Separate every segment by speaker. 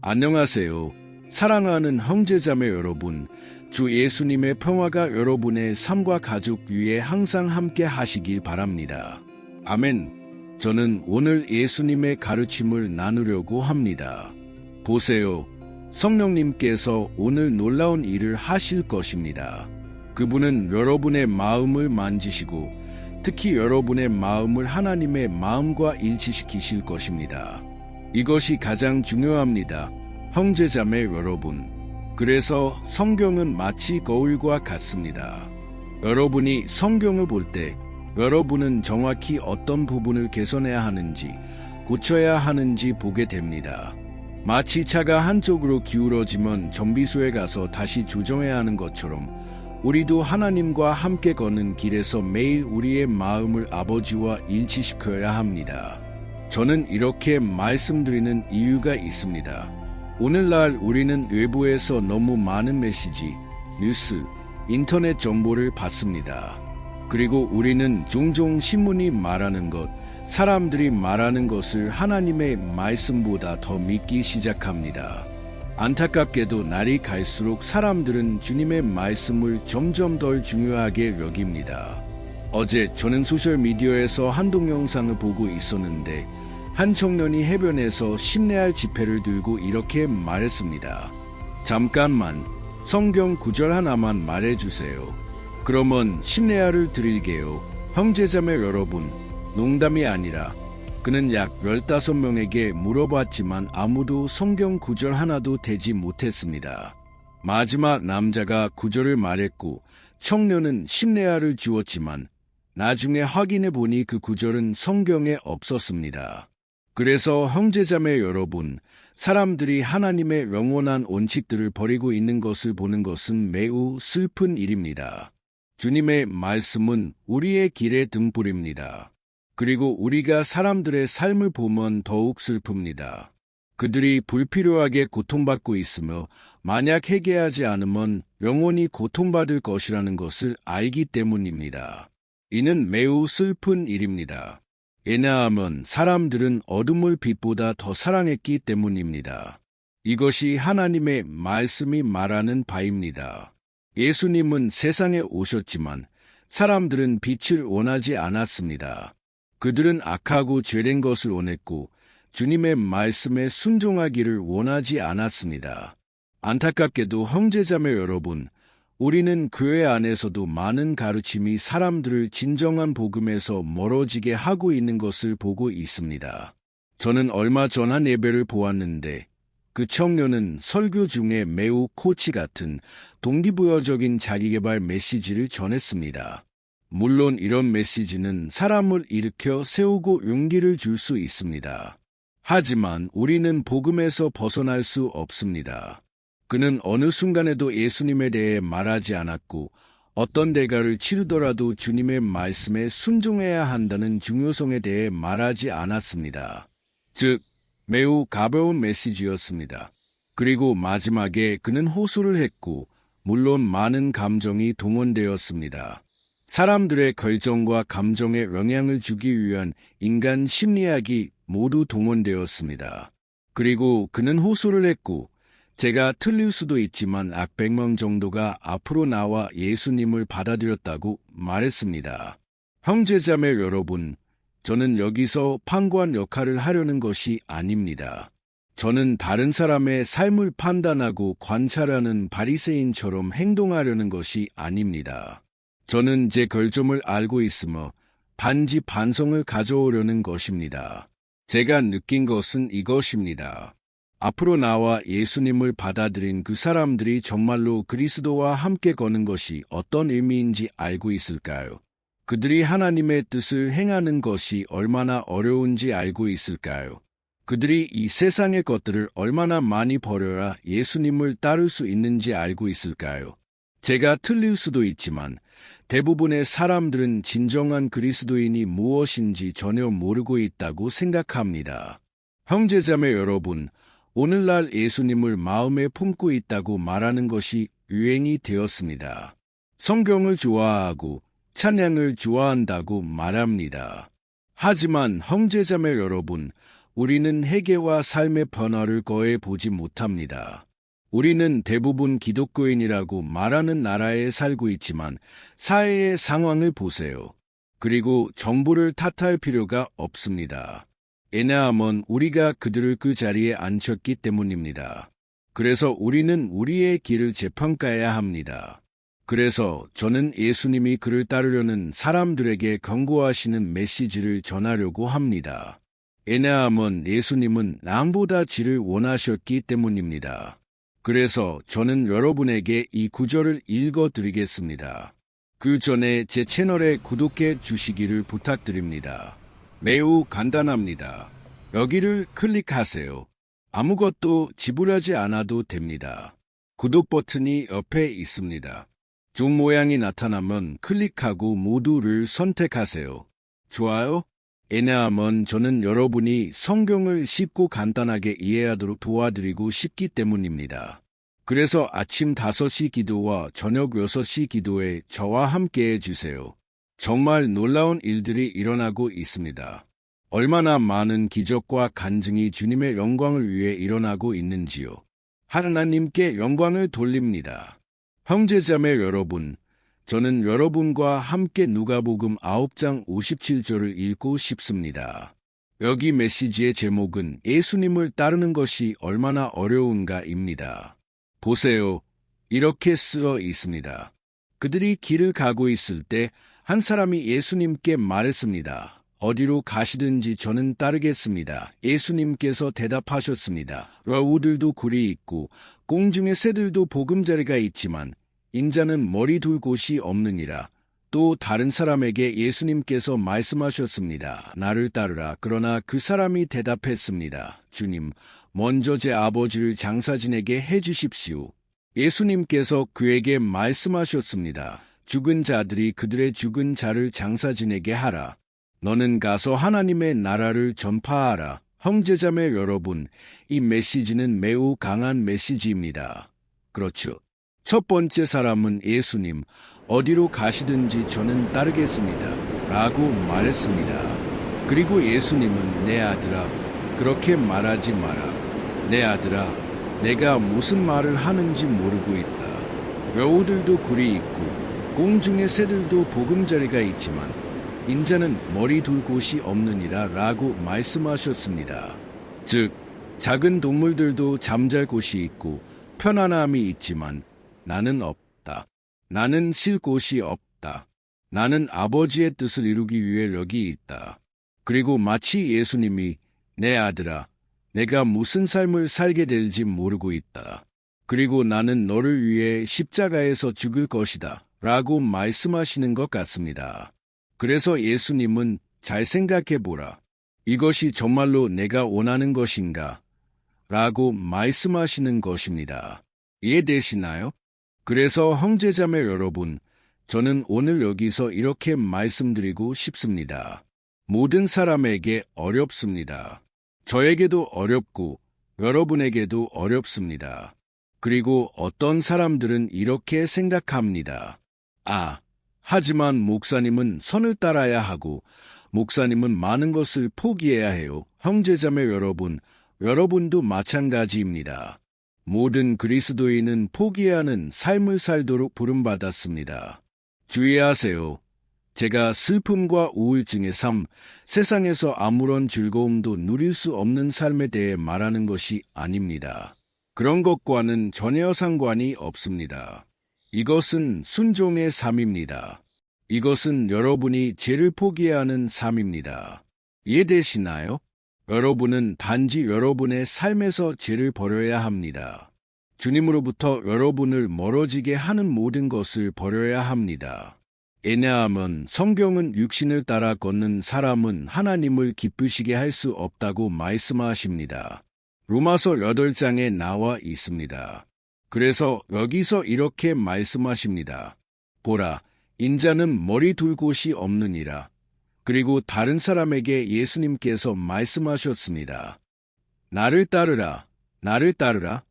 Speaker 1: 안녕하세요. 사랑하는 형제자매 여러분, 주 예수님의 평화가 여러분의 삶과 가족 위에 항상 함께 하시길 바랍니다. 아멘. 저는 오늘 예수님의 가르침을 나누려고 합니다. 보세요. 성령님께서 오늘 놀라운 일을 하실 것입니다. 그분은 여러분의 마음을 만지시고 특히 여러분의 마음을 하나님의 마음과 일치시키실 것입니다. 이것이 가장 중요합니다. 형제자매 여러분. 그래서 성경은 마치 거울과 같습니다. 여러분이 성경을 볼 때 여러분은 정확히 어떤 부분을 개선해야 하는지, 고쳐야 하는지 보게 됩니다. 마치 차가 한쪽으로 기울어지면 정비소에 가서 다시 조정해야 하는 것처럼 우리도 하나님과 함께 걷는 길에서 매일 우리의 마음을 아버지와 일치시켜야 합니다. 저는 이렇게 말씀드리는 이유가 있습니다. 오늘날 우리는 외부에서 너무 많은 메시지, 뉴스, 인터넷 정보를 받습니다. 그리고 우리는 종종 신문이 말하는 것, 사람들이 말하는 것을 하나님의 말씀보다 더 믿기 시작합니다. 안타깝게도 날이 갈수록 사람들은 주님의 말씀을 점점 덜 중요하게 여깁니다. 어제 저는 소셜미디어에서 한 동영상을 보고 있었는데 한 청년이 해변에서 심례할 지폐를 들고 이렇게 말했습니다. 잠깐만, 성경 구절 하나만 말해주세요. 그러면 심례할을 드릴게요. 형제자매 여러분, 농담이 아니라 그는 약 15명에게 물어봤지만 아무도 성경 구절 하나도 되지 못했습니다. 마지막 남자가 구절을 말했고 청년은 심례할을 주었지만 나중에 확인해 보니 그 구절은 성경에 없었습니다. 그래서 형제자매 여러분, 사람들이 하나님의 영원한 원칙들을 버리고 있는 것을 보는 것은 매우 슬픈 일입니다. 주님의 말씀은 우리의 길의 등불입니다. 그리고 우리가 사람들의 삶을 보면 더욱 슬픕니다. 그들이 불필요하게 고통받고 있으며 만약 회개하지 않으면 영원히 고통받을 것이라는 것을 알기 때문입니다. 이는 매우 슬픈 일입니다. 왜냐하면 사람들은 어둠을 빛보다 더 사랑했기 때문입니다. 이것이 하나님의 말씀이 말하는 바입니다. 예수님은 세상에 오셨지만 사람들은 빛을 원하지 않았습니다. 그들은 악하고 죄된 것을 원했고 주님의 말씀에 순종하기를 원하지 않았습니다. 안타깝게도 형제자매 여러분, 우리는 교회 안에서도 많은 가르침이 사람들을 진정한 복음에서 멀어지게 하고 있는 것을 보고 있습니다. 저는 얼마 전 한 예배를 보았는데 그 청년은 설교 중에 매우 코치 같은 동기부여적인 자기개발 메시지를 전했습니다. 물론 이런 메시지는 사람을 일으켜 세우고 용기를 줄 수 있습니다. 하지만 우리는 복음에서 벗어날 수 없습니다. 그는 어느 순간에도 예수님에 대해 말하지 않았고 어떤 대가를 치르더라도 주님의 말씀에 순종해야 한다는 중요성에 대해 말하지 않았습니다. 즉, 매우 가벼운 메시지였습니다. 그리고 마지막에 그는 호소를 했고 물론 많은 감정이 동원되었습니다. 사람들의 결정과 감정에 영향을 주기 위한 인간 심리학이 모두 동원되었습니다. 그리고 그는 호소를 했고 제가 틀릴 수도 있지만 약 100명 정도가 앞으로 나와 예수님을 받아들였다고 말했습니다. 형제자매 여러분, 저는 여기서 판관 역할을 하려는 것이 아닙니다. 저는 다른 사람의 삶을 판단하고 관찰하는 바리새인처럼 행동하려는 것이 아닙니다. 저는 제 결점을 알고 있으며 반지 반성을 가져오려는 것입니다. 제가 느낀 것은 이것입니다. 앞으로 나와 예수님을 받아들인 그 사람들이 정말로 그리스도와 함께 거는 것이 어떤 의미인지 알고 있을까요? 그들이 하나님의 뜻을 행하는 것이 얼마나 어려운지 알고 있을까요? 그들이 이 세상의 것들을 얼마나 많이 버려야 예수님을 따를 수 있는지 알고 있을까요? 제가 틀릴 수도 있지만 대부분의 사람들은 진정한 그리스도인이 무엇인지 전혀 모르고 있다고 생각합니다. 형제자매 여러분, 오늘날 예수님을 마음에 품고 있다고 말하는 것이 유행이 되었습니다. 성경을 좋아하고 찬양을 좋아한다고 말합니다. 하지만 형제자매 여러분, 우리는 회개와 삶의 변화를 거의 보지 못합니다. 우리는 대부분 기독교인이라고 말하는 나라에 살고 있지만 사회의 상황을 보세요. 그리고 정부를 탓할 필요가 없습니다. 왜냐하면 우리가 그들을 그 자리에 앉혔기 때문입니다. 그래서 우리는 우리의 길을 재평가해야 합니다. 그래서 저는 예수님이 그를 따르려는 사람들에게 경고하시는 메시지를 전하려고 합니다. 왜냐하면 예수님은 남보다 질을 원하셨기 때문입니다. 그래서 저는 여러분에게 이 구절을 읽어드리겠습니다. 그 전에 제 채널에 구독해 주시기를 부탁드립니다. 매우 간단합니다. 여기를 클릭하세요. 아무것도 지불하지 않아도 됩니다. 구독 버튼이 옆에 있습니다. 종 모양이 나타나면 클릭하고 모두를 선택하세요. 좋아요? 왜냐하면 저는 여러분이 성경을 쉽고 간단하게 이해하도록 도와드리고 싶기 때문입니다. 그래서 아침 5시 기도와 저녁 6시 기도에 저와 함께 해주세요. 정말 놀라운 일들이 일어나고 있습니다. 얼마나 많은 기적과 간증이 주님의 영광을 위해 일어나고 있는지요. 하나님께 영광을 돌립니다. 형제자매 여러분, 저는 여러분과 함께 누가복음 9장 57절을 읽고 싶습니다. 여기 메시지의 제목은 예수님을 따르는 것이 얼마나 어려운가입니다. 보세요. 이렇게 쓰여 있습니다. 그들이 길을 가고 있을 때 한 사람이 예수님께 말했습니다. 어디로 가시든지 저는 따르겠습니다. 예수님께서 대답하셨습니다. 여우들도 굴이 있고 공중의 새들도 보금자리가 있지만 인자는 머리 둘 곳이 없느니라. 또 다른 사람에게 예수님께서 말씀하셨습니다. 나를 따르라. 그러나 그 사람이 대답했습니다. 주님, 먼저 제 아버지를 장사진에게 해주십시오. 예수님께서 그에게 말씀하셨습니다. 죽은 자들이 그들의 죽은 자를 장사진에게 하라. 너는 가서 하나님의 나라를 전파하라. 형제자매 여러분, 이 메시지는 매우 강한 메시지입니다. 그렇죠. 첫 번째 사람은 예수님, 어디로 가시든지 저는 따르겠습니다. 라고 말했습니다. 그리고 예수님은 내 아들아, 그렇게 말하지 마라. 내 아들아, 내가 무슨 말을 하는지 모르고 있다. 여우들도 굴이 있고 공중의 새들도 보금자리가 있지만 인자는 머리 둘 곳이 없느니라 라고 말씀하셨습니다. 즉, 작은 동물들도 잠잘 곳이 있고 편안함이 있지만 나는 없다. 나는 쉴 곳이 없다. 나는 아버지의 뜻을 이루기 위해 여기 있다. 그리고 마치 예수님이 내 아들아, 내가 무슨 삶을 살게 될지 모르고 있다. 그리고 나는 너를 위해 십자가에서 죽을 것이다. 라고 말씀하시는 것 같습니다. 그래서 예수님은 잘 생각해보라. 이것이 정말로 내가 원하는 것인가? 라고 말씀하시는 것입니다. 이해되시나요? 그래서 형제자매 여러분, 저는 오늘 여기서 이렇게 말씀드리고 싶습니다. 모든 사람에게 어렵습니다. 저에게도 어렵고 여러분에게도 어렵습니다. 그리고 어떤 사람들은 이렇게 생각합니다. 하지만 목사님은 선을 따라야 하고 목사님은 많은 것을 포기해야 해요. 형제자매 여러분, 여러분도 마찬가지입니다. 모든 그리스도인은 포기해야 하는 삶을 살도록 부름받았습니다. 주의하세요. 제가 슬픔과 우울증의 삶, 세상에서 아무런 즐거움도 누릴 수 없는 삶에 대해 말하는 것이 아닙니다. 그런 것과는 전혀 상관이 없습니다. 이것은 순종의 삶입니다. 이것은 여러분이 죄를 포기해야 하는 삶입니다. 이해되시나요? 여러분은 단지 여러분의 삶에서 죄를 버려야 합니다. 주님으로부터 여러분을 멀어지게 하는 모든 것을 버려야 합니다. 왜냐하면 성경은 육신을 따라 걷는 사람은 하나님을 기쁘시게 할 수 없다고 말씀하십니다. 로마서 8장에 나와 있습니다. 그래서 여기서 이렇게 말씀하십니다. 보라, 인자는 머리 둘 곳이 없느니라. 그리고 다른 사람에게 예수님께서 말씀하셨습니다. 나를 따르라, 나를 따르라.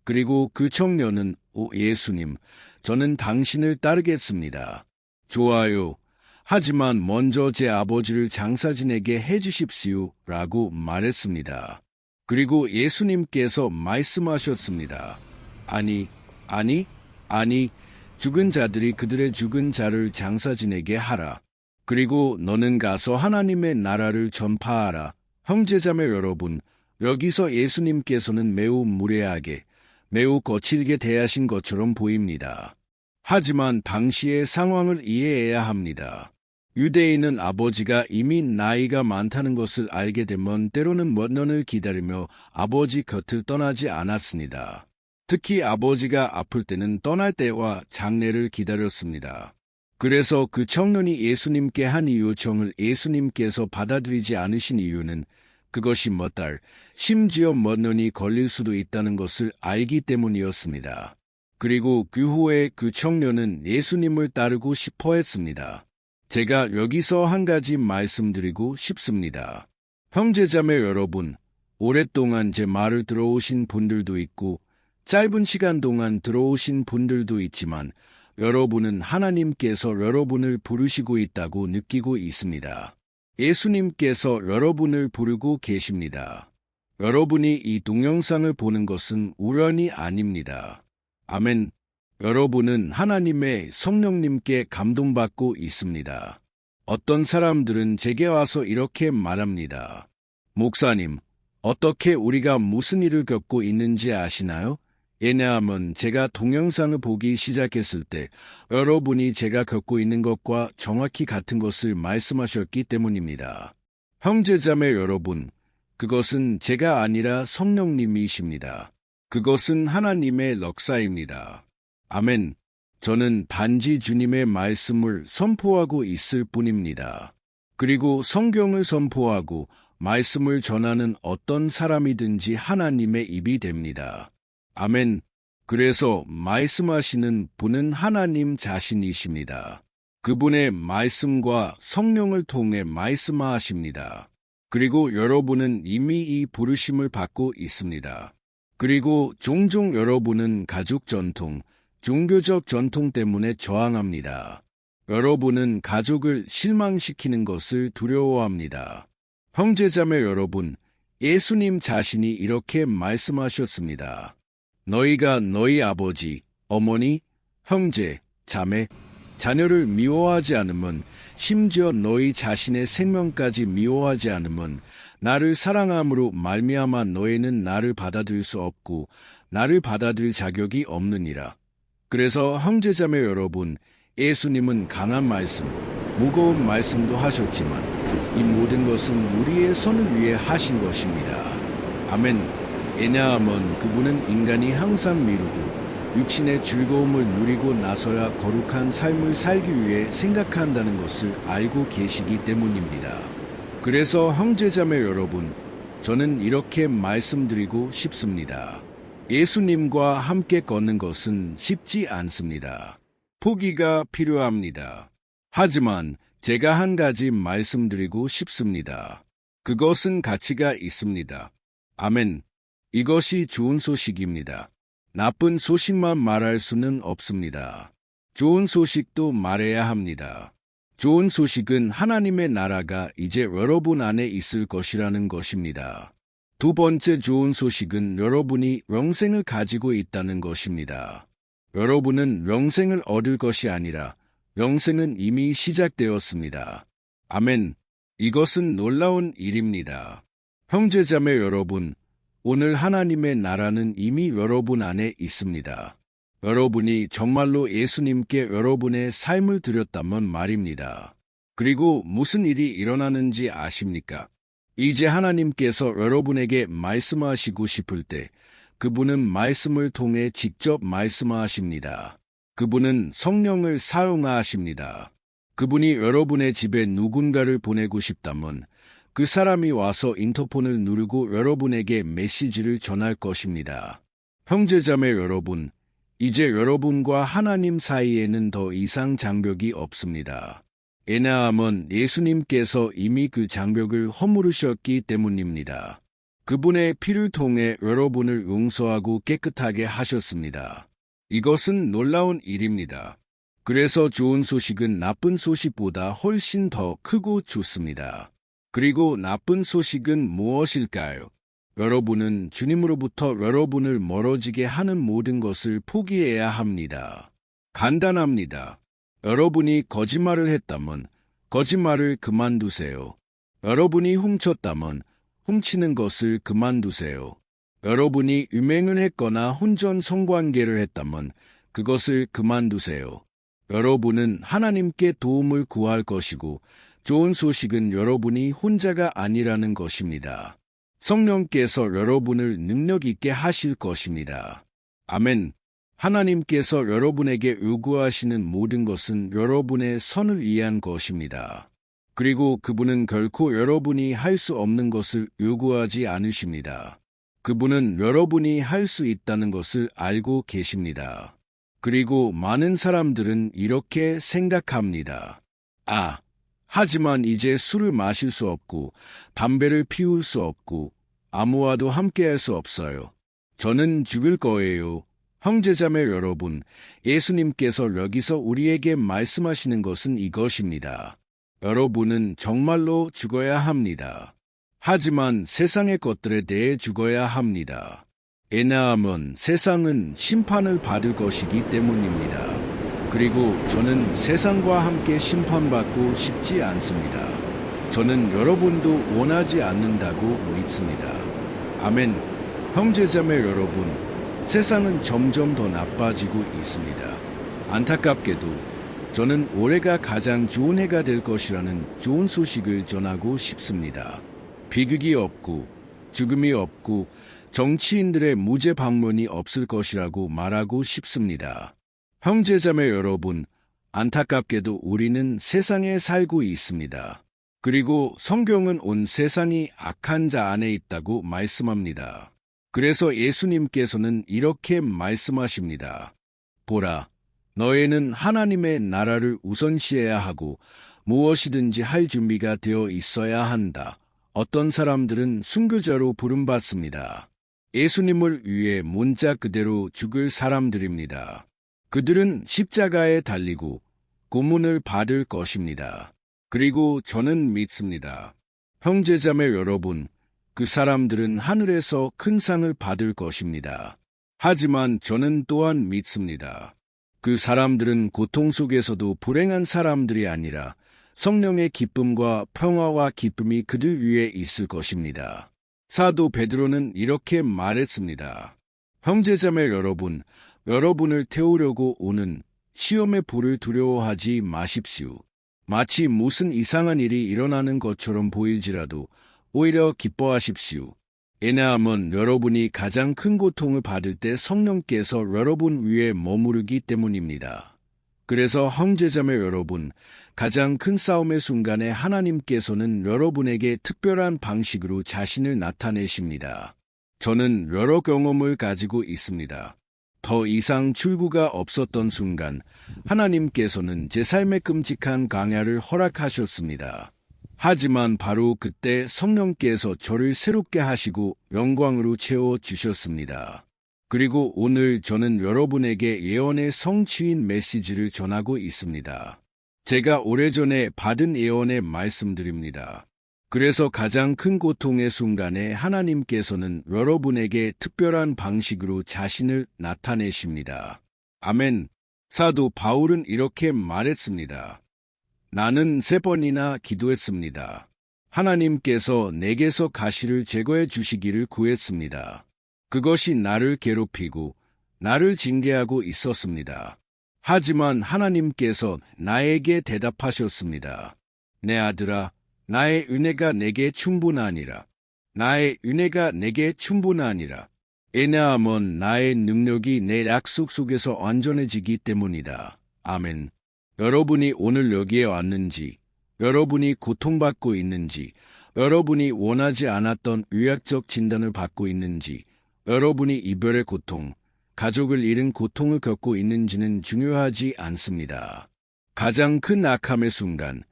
Speaker 1: 그리고 그 청년은 오 예수님, 저는 당신을 따르겠습니다. 좋아요. 하지만 먼저 제 아버지를 장사진에게 해주십시오 라고 말했습니다. 그리고 예수님께서 말씀하셨습니다. 아니, 죽은 자들이 그들의 죽은 자를 장사진에게 하라. 그리고 너는 가서 하나님의 나라를 전파하라. 형제자매 여러분, 여기서 예수님께서는 매우 무례하게, 매우 거칠게 대하신 것처럼 보입니다. 하지만 당시의 상황을 이해해야 합니다. 유대인은 아버지가 이미 나이가 많다는 것을 알게 되면 때로는 몇 년을 기다리며 아버지 곁을 떠나지 않았습니다. 특히 아버지가 아플 때는 떠날 때와 장례를 기다렸습니다. 그래서 그 청년이 예수님께 한 이 요청을 예수님께서 받아들이지 않으신 이유는 그것이 몇 달, 심지어 몇 년이 걸릴 수도 있다는 것을 알기 때문이었습니다. 그리고 그 후에 그 청년은 예수님을 따르고 싶어 했습니다. 제가 여기서 한 가지 말씀드리고 싶습니다. 형제자매 여러분, 오랫동안 제 말을 들어오신 분들도 있고 짧은 시간 동안 들어오신 분들도 있지만 여러분은 하나님께서 여러분을 부르시고 있다고 느끼고 있습니다. 예수님께서 여러분을 부르고 계십니다. 여러분이 이 동영상을 보는 것은 우연이 아닙니다. 아멘. 여러분은 하나님의 성령님께 감동받고 있습니다. 어떤 사람들은 제게 와서 이렇게 말합니다. 목사님, 어떻게 우리가 무슨 일을 겪고 있는지 아시나요? 왜냐하면 제가 동영상을 보기 시작했을 때 여러분이 제가 겪고 있는 것과 정확히 같은 것을 말씀하셨기 때문입니다. 형제자매 여러분, 그것은 제가 아니라 성령님이십니다. 그것은 하나님의 역사입니다. 아멘. 저는 단지 주님의 말씀을 선포하고 있을 뿐입니다. 그리고 성경을 선포하고 말씀을 전하는 어떤 사람이든지 하나님의 입이 됩니다. 아멘. 그래서 말씀하시는 분은 하나님 자신이십니다. 그분의 말씀과 성령을 통해 말씀하십니다. 그리고 여러분은 이미 이 부르심을 받고 있습니다. 그리고 종종 여러분은 가족 전통, 종교적 전통 때문에 저항합니다. 여러분은 가족을 실망시키는 것을 두려워합니다. 형제자매 여러분, 예수님 자신이 이렇게 말씀하셨습니다. 너희가 너희 아버지, 어머니, 형제, 자매, 자녀를 미워하지 않으면 심지어 너희 자신의 생명까지 미워하지 않으면 나를 사랑함으로 말미암아 너희는 나를 받아들일 수 없고 나를 받아들일 자격이 없느니라. 그래서 형제자매 여러분, 예수님은 강한 말씀, 무거운 말씀도 하셨지만 이 모든 것은 우리의 선을 위해 하신 것입니다. 아멘. 왜냐하면 그분은 인간이 항상 미루고 육신의 즐거움을 누리고 나서야 거룩한 삶을 살기 위해 생각한다는 것을 알고 계시기 때문입니다. 그래서 형제자매 여러분, 저는 이렇게 말씀드리고 싶습니다. 예수님과 함께 걷는 것은 쉽지 않습니다. 포기가 필요합니다. 하지만 제가 한 가지 말씀드리고 싶습니다. 그것은 가치가 있습니다. 아멘. 이것이 좋은 소식입니다. 나쁜 소식만 말할 수는 없습니다. 좋은 소식도 말해야 합니다. 좋은 소식은 하나님의 나라가 이제 여러분 안에 있을 것이라는 것입니다. 두 번째 좋은 소식은 여러분이 영생을 가지고 있다는 것입니다. 여러분은 영생을 얻을 것이 아니라 영생은 이미 시작되었습니다. 아멘. 이것은 놀라운 일입니다. 형제자매 여러분, 오늘 하나님의 나라는 이미 여러분 안에 있습니다. 여러분이 정말로 예수님께 여러분의 삶을 드렸다면 말입니다. 그리고 무슨 일이 일어나는지 아십니까? 이제 하나님께서 여러분에게 말씀하시고 싶을 때 그분은 말씀을 통해 직접 말씀하십니다. 그분은 성령을 사용하십니다. 그분이 여러분의 집에 누군가를 보내고 싶다면 그 사람이 와서 인터폰을 누르고 여러분에게 메시지를 전할 것입니다. 형제자매 여러분, 이제 여러분과 하나님 사이에는 더 이상 장벽이 없습니다. 왜냐하면 예수님께서 이미 그 장벽을 허물으셨기 때문입니다. 그분의 피를 통해 여러분을 용서하고 깨끗하게 하셨습니다. 이것은 놀라운 일입니다. 그래서 좋은 소식은 나쁜 소식보다 훨씬 더 크고 좋습니다. 그리고 나쁜 소식은 무엇일까요? 여러분은 주님으로부터 여러분을 멀어지게 하는 모든 것을 포기해야 합니다. 간단합니다. 여러분이 거짓말을 했다면 거짓말을 그만두세요. 여러분이 훔쳤다면 훔치는 것을 그만두세요. 여러분이 음행을 했거나 혼전 성관계를 했다면 그것을 그만두세요. 여러분은 하나님께 도움을 구할 것이고 좋은 소식은 여러분이 혼자가 아니라는 것입니다. 성령께서 여러분을 능력 있게 하실 것입니다. 아멘. 하나님께서 여러분에게 요구하시는 모든 것은 여러분의 선을 위한 것입니다. 그리고 그분은 결코 여러분이 할 수 없는 것을 요구하지 않으십니다. 그분은 여러분이 할 수 있다는 것을 알고 계십니다. 그리고 많은 사람들은 이렇게 생각합니다. 하지만 이제 술을 마실 수 없고 담배를 피울 수 없고 아무와도 함께할 수 없어요. 저는 죽을 거예요. 형제자매 여러분, 예수님께서 여기서 우리에게 말씀하시는 것은 이것입니다. 여러분은 정말로 죽어야 합니다. 하지만 세상의 것들에 대해 죽어야 합니다. 왜냐하면 세상은 심판을 받을 것이기 때문입니다. 그리고 저는 세상과 함께 심판받고 싶지 않습니다. 저는 여러분도 원하지 않는다고 믿습니다. 아멘. 형제자매 여러분, 세상은 점점 더 나빠지고 있습니다. 안타깝게도 저는 올해가 가장 좋은 해가 될 것이라는 좋은 소식을 전하고 싶습니다. 비극이 없고 죽음이 없고 정치인들의 무죄 방문이 없을 것이라고 말하고 싶습니다. 형제자매 여러분, 안타깝게도 우리는 세상에 살고 있습니다. 그리고 성경은 온 세상이 악한 자 안에 있다고 말씀합니다. 그래서 예수님께서는 이렇게 말씀하십니다. 보라, 너희는 하나님의 나라를 우선시해야 하고 무엇이든지 할 준비가 되어 있어야 한다. 어떤 사람들은 순교자로 부름받습니다. 예수님을 위해 문자 그대로 죽을 사람들입니다. 그들은 십자가에 달리고 고문을 받을 것입니다. 그리고 저는 믿습니다. 형제자매 여러분, 그 사람들은 하늘에서 큰 상을 받을 것입니다. 하지만 저는 또한 믿습니다. 그 사람들은 고통 속에서도 불행한 사람들이 아니라 성령의 기쁨과 평화와 기쁨이 그들 위에 있을 것입니다. 사도 베드로는 이렇게 말했습니다. 형제자매 여러분, 여러분을 태우려고 오는 시험의 불을 두려워하지 마십시오. 마치 무슨 이상한 일이 일어나는 것처럼 보일지라도 오히려 기뻐하십시오. 왜냐하면 여러분이 가장 큰 고통을 받을 때 성령께서 여러분 위에 머무르기 때문입니다. 그래서 형제자매 여러분, 가장 큰 싸움의 순간에 하나님께서는 여러분에게 특별한 방식으로 자신을 나타내십니다. 저는 여러 경험을 가지고 있습니다. 더 이상 출구가 없었던 순간, 하나님께서는 제 삶에 끔찍한 강야를 허락하셨습니다. 하지만 바로 그때 성령께서 저를 새롭게 하시고 영광으로 채워주셨습니다. 그리고 오늘 저는 여러분에게 예언의 성취인 메시지를 전하고 있습니다. 제가 오래전에 받은 예언의 말씀드립니다. 그래서 가장 큰 고통의 순간에 하나님께서는 여러분에게 특별한 방식으로 자신을 나타내십니다. 아멘. 사도 바울은 이렇게 말했습니다. 나는 3번이나 기도했습니다. 하나님께서 내게서 가시를 제거해 주시기를 구했습니다. 그것이 나를 괴롭히고 나를 징계하고 있었습니다. 하지만 하나님께서 나에게 대답하셨습니다. 내 아들아, 나의 은혜가 내게 충분하니라. 나의 은혜가 내게 충분하니라. 왜냐하면 나의 능력이 내 약속 속에서 완전해지기 때문이다. 아멘. 여러분이 오늘 여기에 왔는지, 여러분이 고통받고 있는지, 여러분이 원하지 않았던 의학적 진단을 받고 있는지, 여러분이 이별의 고통, 가족을 잃은 고통을 겪고 있는지는 중요하지 않습니다. 가장 큰 악함의 순간,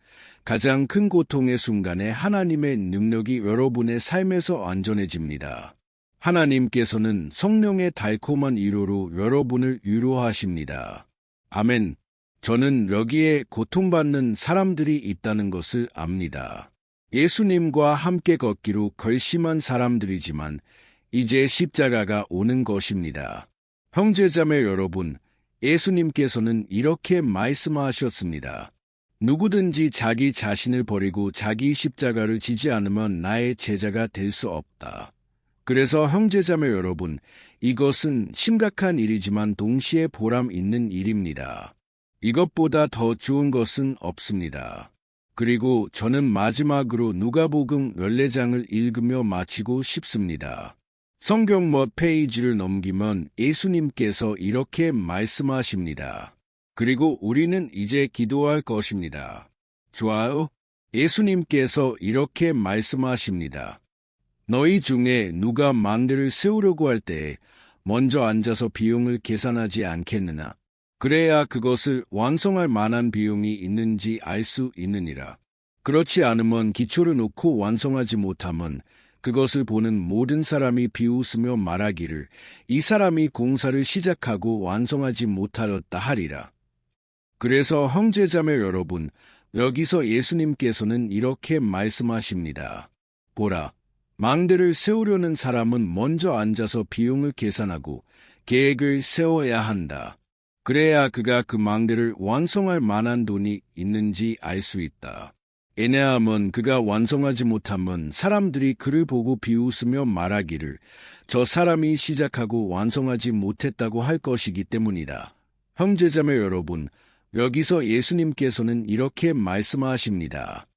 Speaker 1: 가장 큰 고통의 순간에 하나님의 능력이 여러분의 삶에서 완전해집니다. 하나님께서는 성령의 달콤한 위로로 여러분을 위로하십니다. 아멘. 저는 여기에 고통받는 사람들이 있다는 것을 압니다. 예수님과 함께 걷기로 결심한 사람들이지만 이제 십자가가 오는 것입니다. 형제자매 여러분, 예수님께서는 이렇게 말씀하셨습니다. 누구든지 자기 자신을 버리고 자기 십자가를 지지 않으면 나의 제자가 될 수 없다. 그래서 형제자매 여러분, 이것은 심각한 일이지만 동시에 보람 있는 일입니다. 이것보다 더 좋은 것은 없습니다. 그리고 저는 마지막으로 누가복음 14장을 읽으며 마치고 싶습니다. 성경 몇 페이지를 넘기면 예수님께서 이렇게 말씀하십니다. 그리고 우리는 이제 기도할 것입니다. 좋아요? 예수님께서 이렇게 말씀하십니다. 너희 중에 누가 망대를 세우려고 할 때 먼저 앉아서 비용을 계산하지 않겠느냐? 그래야 그것을 완성할 만한 비용이 있는지 알 수 있느니라. 그렇지 않으면 기초를 놓고 완성하지 못하면 그것을 보는 모든 사람이 비웃으며 말하기를 이 사람이 공사를 시작하고 완성하지 못하였다 하리라. 그래서 형제자매 여러분, 여기서 예수님께서는 이렇게 말씀하십니다. 보라, 망대를 세우려는 사람은 먼저 앉아서 비용을 계산하고 계획을 세워야 한다. 그래야 그가 그 망대를 완성할 만한 돈이 있는지 알 수 있다. 왜냐하면 그가 완성하지 못하면 사람들이 그를 보고 비웃으며 말하기를 저 사람이 시작하고 완성하지 못했다고 할 것이기 때문이다. 형제자매 여러분, 여기서 예수님께서는 이렇게 말씀하십니다.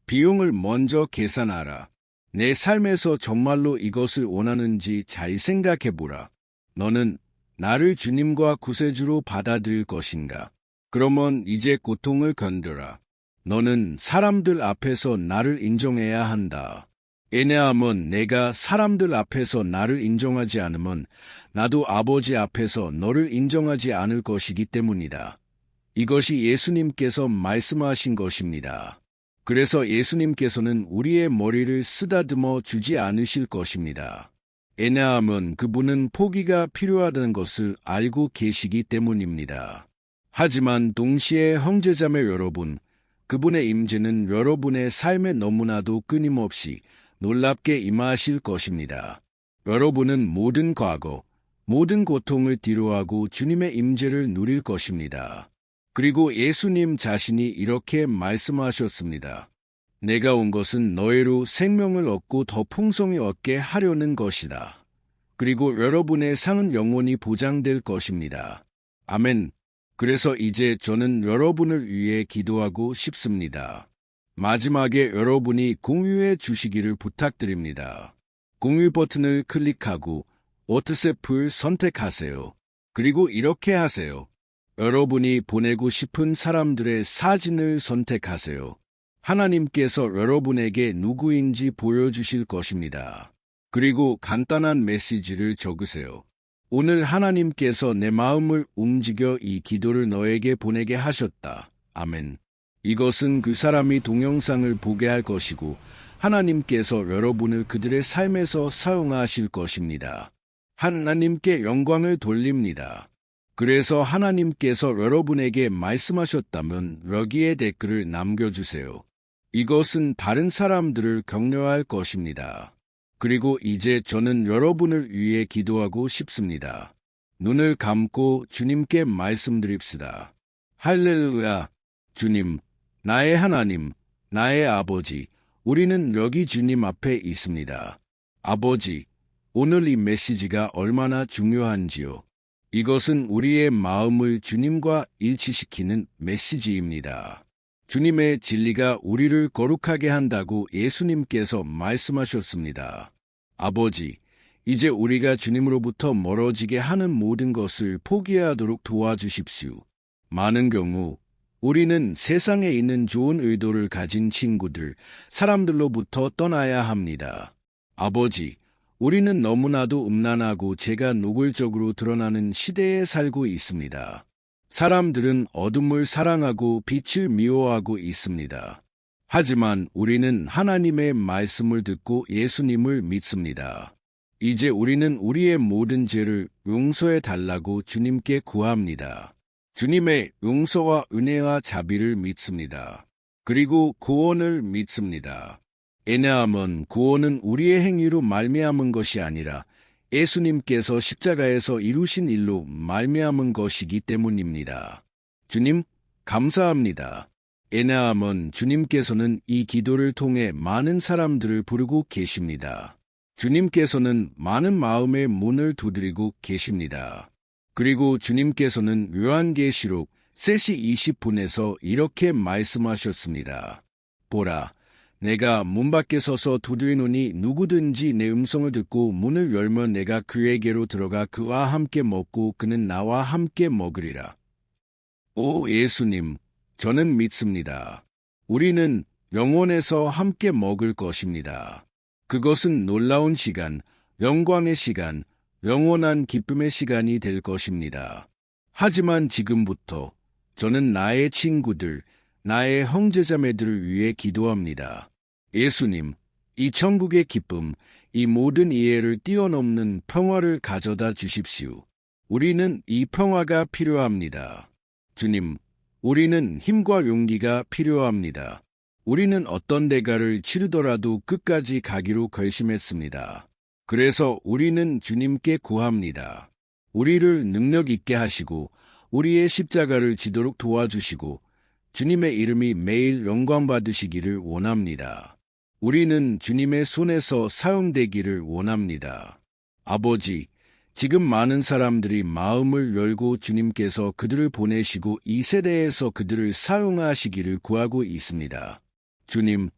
Speaker 1: 비용을 먼저 계산하라. 내 삶에서 정말로 이것을 원하는지 잘 생각해보라. 너는 나를 주님과 구세주로 받아들일 것인가? 그러면 이제 고통을 견뎌라. 너는 사람들 앞에서 나를 인정해야 한다. 왜냐하면 내가 사람들 앞에서 나를 인정하지 않으면 나도 아버지 앞에서 너를 인정하지 않을 것이기 때문이다. 이것이 예수님께서 말씀하신 것입니다. 그래서 예수님께서는 우리의 머리를 쓰다듬어 주지 않으실 것입니다. 왜냐하면 그분은 포기가 필요하다는 것을 알고 계시기 때문입니다. 하지만 동시에 형제자매 여러분, 그분의 임재는 여러분의 삶에 너무나도 끊임없이 놀랍게 임하실 것입니다. 여러분은 모든 과거, 모든 고통을 뒤로하고 주님의 임재를 누릴 것입니다. 그리고 예수님 자신이 이렇게 말씀하셨습니다. 내가 온 것은 너희로 생명을 얻고 더 풍성히 얻게 하려는 것이다. 그리고 여러분의 상은 영원히 보장될 것입니다. 아멘. 그래서 이제 저는 여러분을 위해 기도하고 싶습니다. 마지막에 여러분이 공유해 주시기를 부탁드립니다. 공유 버튼을 클릭하고 워트스앱을 선택하세요. 그리고 이렇게 하세요. 여러분이 보내고 싶은 사람들의 사진을 선택하세요. 하나님께서 여러분에게 누구인지 보여주실 것입니다. 그리고 간단한 메시지를 적으세요. 오늘 하나님께서 내 마음을 움직여 이 기도를 너에게 보내게 하셨다. 아멘. 이것은 그 사람이 동영상을 보게 할 것이고 하나님께서 여러분을 그들의 삶에서 사용하실 것입니다. 하나님께 영광을 돌립니다. 그래서 하나님께서 여러분에게 말씀하셨다면 여기에 댓글을 남겨주세요. 이것은 다른 사람들을 격려할 것입니다. 그리고 이제 저는 여러분을 위해 기도하고 싶습니다. 눈을 감고 주님께 말씀드립시다. 할렐루야. 주님, 나의 하나님, 나의 아버지, 우리는 여기 주님 앞에 있습니다. 아버지, 오늘 이 메시지가 얼마나 중요한지요. 이것은 우리의 마음을 주님과 일치시키는 메시지입니다. 주님의 진리가 우리를 거룩하게 한다고 예수님께서 말씀하셨습니다. 아버지, 이제 우리가 주님으로부터 멀어지게 하는 모든 것을 포기하도록 도와주십시오. 많은 경우 우리는 세상에 있는 좋은 의도를 가진 친구들, 사람들로부터 떠나야 합니다. 아버지, 우리는 너무나도 음란하고 죄가 노골적으로 드러나는 시대에 살고 있습니다. 사람들은 어둠을 사랑하고 빛을 미워하고 있습니다. 하지만 우리는 하나님의 말씀을 듣고 예수님을 믿습니다. 이제 우리는 우리의 모든 죄를 용서해 달라고 주님께 구합니다. 주님의 용서와 은혜와 자비를 믿습니다. 그리고 구원을 믿습니다. 왜냐하면 구원은 우리의 행위로 말미암은 것이 아니라 예수님께서 십자가에서 이루신 일로 말미암은 것이기 때문입니다. 주님, 감사합니다. 왜냐하면 주님께서는 이 기도를 통해 많은 사람들을 부르고 계십니다. 주님께서는 많은 마음의 문을 두드리고 계십니다. 그리고 주님께서는 요한계시록 3시 20분에서 이렇게 말씀하셨습니다. 보라, 내가 문 밖에 서서 두드리노니 누구든지 내 음성을 듣고 문을 열면 내가 그에게로 들어가 그와 함께 먹고 그는 나와 함께 먹으리라. 오 예수님, 저는 믿습니다. 우리는 영원에서 함께 먹을 것입니다. 그것은 놀라운 시간, 영광의 시간, 영원한 기쁨의 시간이 될 것입니다. 하지만 지금부터 저는 나의 친구들, 나의 형제자매들을 위해 기도합니다. 예수님, 이 천국의 기쁨, 이 모든 이해를 뛰어넘는 평화를 가져다 주십시오. 우리는 이 평화가 필요합니다. 주님, 우리는 힘과 용기가 필요합니다. 우리는 어떤 대가를 치르더라도 끝까지 가기로 결심했습니다. 그래서 우리는 주님께 구합니다. 우리를 능력 있게 하시고 우리의 십자가를 지도록 도와주시고 주님의 이름이 매일 영광받으시기를 원합니다. 우리는 주님의 손에서 사용되기를 원합니다. 아버지, 지금 많은 사람들이 마음을 열고 주님께서 그들을 보내시고 이 세대에서 그들을 사용하시기를 구하고 있습니다. 주님,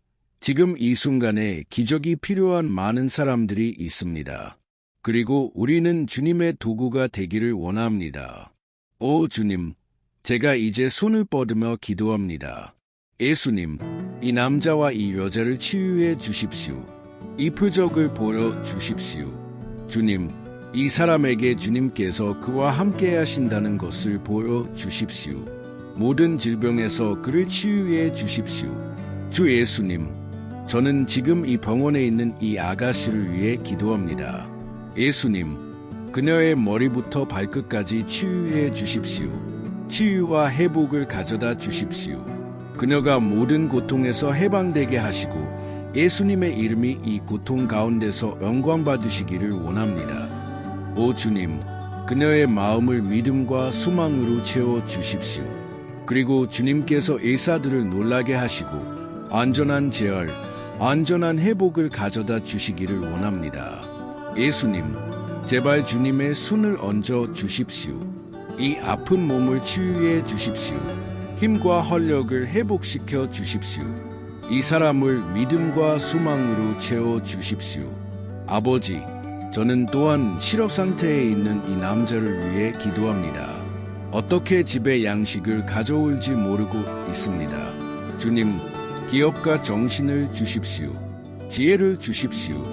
Speaker 1: 지금 이 순간에 기적이 필요한 많은 사람들이 있습니다. 그리고 우리는 주님의 도구가 되기를 원합니다. 오 주님, 제가 이제 손을 뻗으며 기도합니다. 예수님, 이 남자와 이 여자를 치유해 주십시오. 이 표적을 보여주십시오. 주님, 이 사람에게 주님께서 그와 함께 하신다는 것을 보여주십시오. 모든 질병에서 그를 치유해 주십시오. 주 예수님, 저는 지금 이 병원에 있는 이 아가씨를 위해 기도합니다. 예수님, 그녀의 머리부터 발끝까지 치유해 주십시오. 치유와 회복을 가져다 주십시오. 그녀가 모든 고통에서 해방되게 하시고 예수님의 이름이 이 고통 가운데서 영광받으시기를 원합니다. 오 주님, 그녀의 마음을 믿음과 소망으로 채워 주십시오. 그리고 주님께서 의사들을 놀라게 하시고 안전한 재활, 안전한 회복을 가져다 주시기를 원합니다. 예수님, 제발 주님의 손을 얹어 주십시오. 이 아픈 몸을 치유해 주십시오. 힘과 활력을 회복시켜 주십시오. 이 사람을 믿음과 소망으로 채워 주십시오. 아버지, 저는 또한 실업 상태에 있는 이 남자를 위해 기도합니다. 어떻게 집에 양식을 가져올지 모르고 있습니다. 주님, 기업과 정신을 주십시오. 지혜를 주십시오.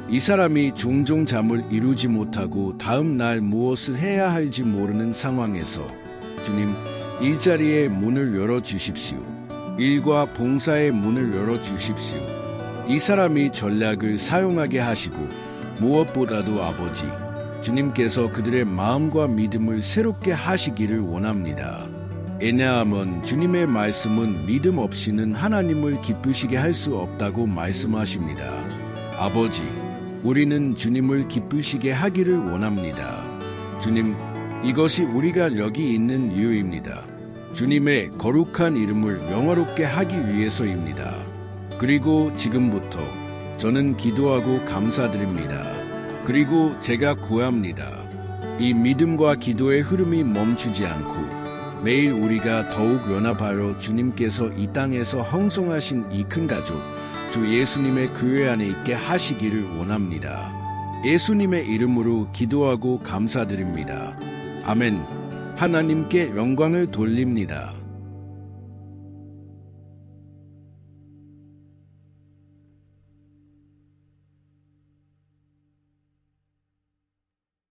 Speaker 1: 이 사람이 종종 잠을 이루지 못하고 다음 날 무엇을 해야 할지 모르는 상황에서 주님, 일자리의 문을 열어주십시오. 일과 봉사의 문을 열어주십시오. 이 사람이 전략을 사용하게 하시고 무엇보다도 아버지, 주님께서 그들의 마음과 믿음을 새롭게 하시기를 원합니다. 왜냐하면 주님의 말씀은 믿음 없이는 하나님을 기쁘시게 할 수 없다고 말씀하십니다. 아버지, 우리는 주님을 기쁘시게 하기를 원합니다. 주님, 이것이 우리가 여기 있는 이유입니다. 주님의 거룩한 이름을 영화롭게 하기 위해서입니다. 그리고 지금부터 저는 기도하고 감사드립니다. 그리고 제가 구합니다. 이 믿음과 기도의 흐름이 멈추지 않고 매일 우리가 더욱 연합하여 주님께서 이 땅에서 형성하신 이 큰 가족, 주 예수님의 교회 안에 있게 하시기를 원합니다. 예수님의 이름으로 기도하고 감사드립니다. 아멘. 하나님께 영광을 돌립니다.